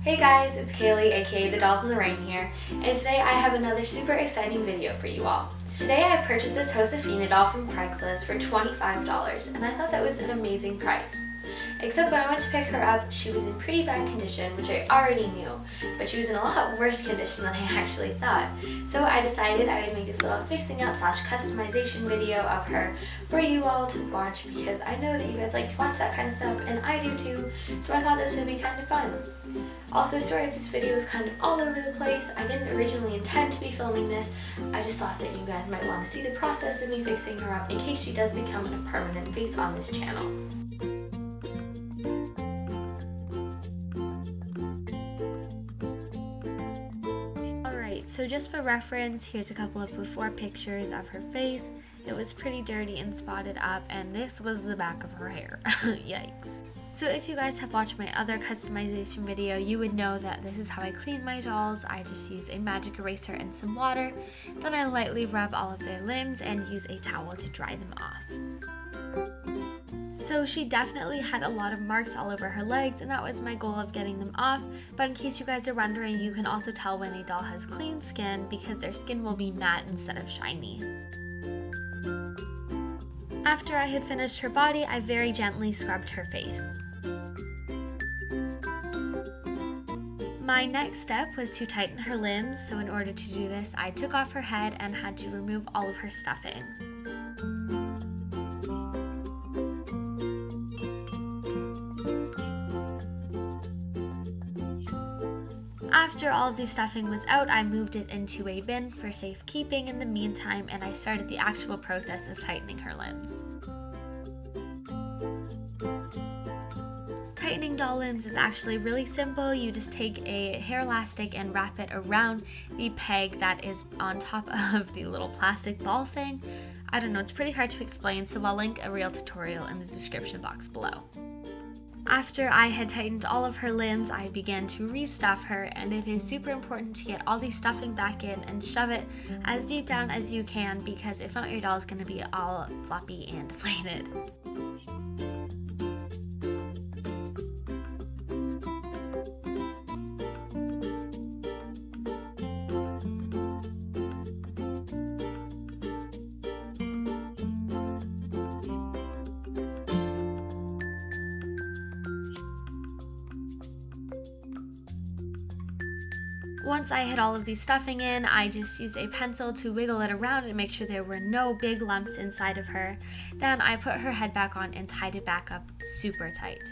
Hey guys, it's Kaylee, aka The Dolls in the Rain here, and today I have another super exciting video for you all. Today I purchased this Josefina doll from Craigslist for $25, and I thought that was an amazing price. Except when I went to pick her up, she was in pretty bad condition, which I already knew, but she was in a lot worse condition than I actually thought. So I decided I would make this little fixing up / customization video of her for you all to watch, because I know that you guys like to watch that kind of stuff, and I do too, so I thought this would be kind of fun. Also, sorry if this video is kind of all over the place. I didn't originally intend to be filming this. I just thought that you guys might want to see the process of me fixing her up in case she does become a permanent face on this channel. Alright, so just for reference, here's a couple of before pictures of her face. It was pretty dirty and spotted up, and this was the back of her hair. Yikes. So if you guys have watched my other customization video, you would know that this is how I clean my dolls. I just use a magic eraser and some water, then I lightly rub all of their limbs and use a towel to dry them off. So she definitely had a lot of marks all over her legs, and that was my goal of getting them off, but in case you guys are wondering, you can also tell when a doll has clean skin because their skin will be matte instead of shiny. After I had finished her body, I very gently scrubbed her face. My next step was to tighten her limbs, so in order to do this, I took off her head and had to remove all of her stuffing. After all of the stuffing was out, I moved it into a bin for safekeeping in the meantime, and I started the actual process of tightening her limbs. Tightening doll limbs is actually really simple. You just take a hair elastic and wrap it around the peg that is on top of the little plastic ball thing. I don't know, it's pretty hard to explain, so I'll link a real tutorial in the description box below. After I had tightened all of her limbs, I began to restuff her, and it is super important to get all the stuffing back in and shove it as deep down as you can, because if not, your doll is going to be all floppy and deflated. Once I had all of the stuffing in, I just used a pencil to wiggle it around and make sure there were no big lumps inside of her. Then I put her head back on and tied it back up super tight.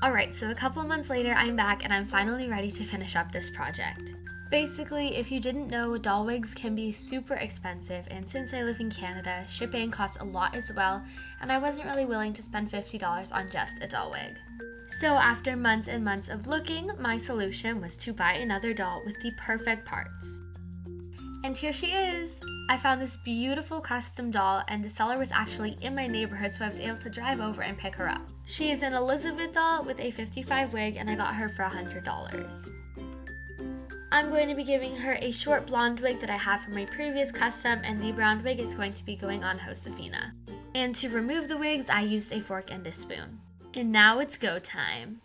Alright, so a couple months later I'm back and I'm finally ready to finish up this project. Basically, if you didn't know, doll wigs can be super expensive, and since I live in Canada, shipping costs a lot as well, and I wasn't really willing to spend $50 on just a doll wig. So after months and months of looking, my solution was to buy another doll with the perfect parts. And here she is! I found this beautiful custom doll, and the seller was actually in my neighborhood, so I was able to drive over and pick her up. She is an Elizabeth doll with a 55 wig, and I got her for $100. I'm going to be giving her a short blonde wig that I have from my previous custom, and the brown wig is going to be going on Josefina. And to remove the wigs, I used a fork and a spoon. And now it's go time.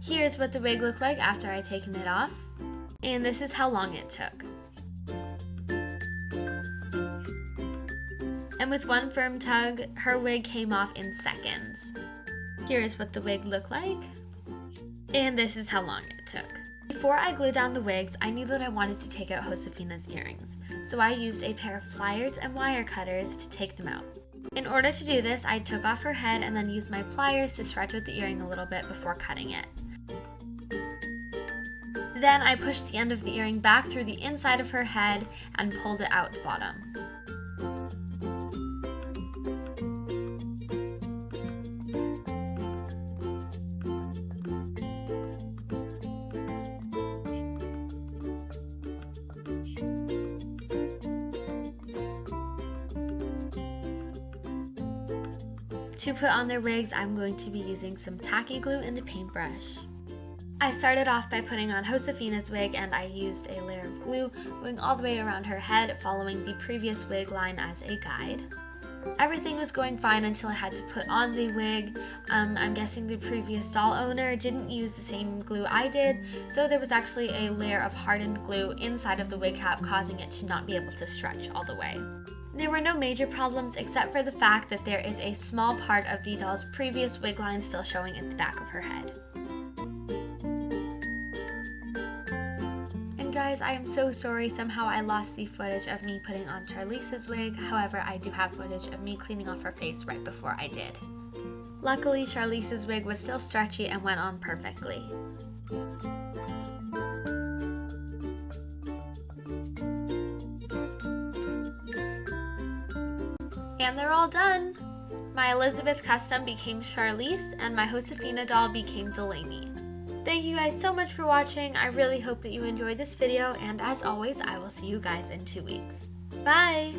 Here's what the wig looked like after I'd taken it off, and this is how long it took. And with one firm tug, her wig came off in seconds. Here's what the wig looked like, and this is how long it took. Before I glued down the wigs, I knew that I wanted to take out Josefina's earrings, so I used a pair of pliers and wire cutters to take them out. In order to do this, I took off her head and then used my pliers to stretch out the earring a little bit before cutting it. Then I pushed the end of the earring back through the inside of her head and pulled it out the bottom. To put on their wigs, I'm going to be using some tacky glue and a paintbrush. I started off by putting on Josefina's wig, and I used a layer of glue going all the way around her head, following the previous wig line as a guide. Everything was going fine until I had to put on the wig. I'm guessing the previous doll owner didn't use the same glue I did, so there was actually a layer of hardened glue inside of the wig cap, causing it to not be able to stretch all the way. There were no major problems except for the fact that there is a small part of the doll's previous wig line still showing at the back of her head. Guys, I am so sorry, somehow I lost the footage of me putting on Charlise's wig. However, I do have footage of me cleaning off her face right before I did. Luckily, Charlise's wig was still stretchy and went on perfectly. And they're all done! My Elizabeth custom became Charlise, and my Josefina doll became Delaney. Thank you guys so much for watching. I really hope that you enjoyed this video, and as always, I will see you guys in 2 weeks. Bye!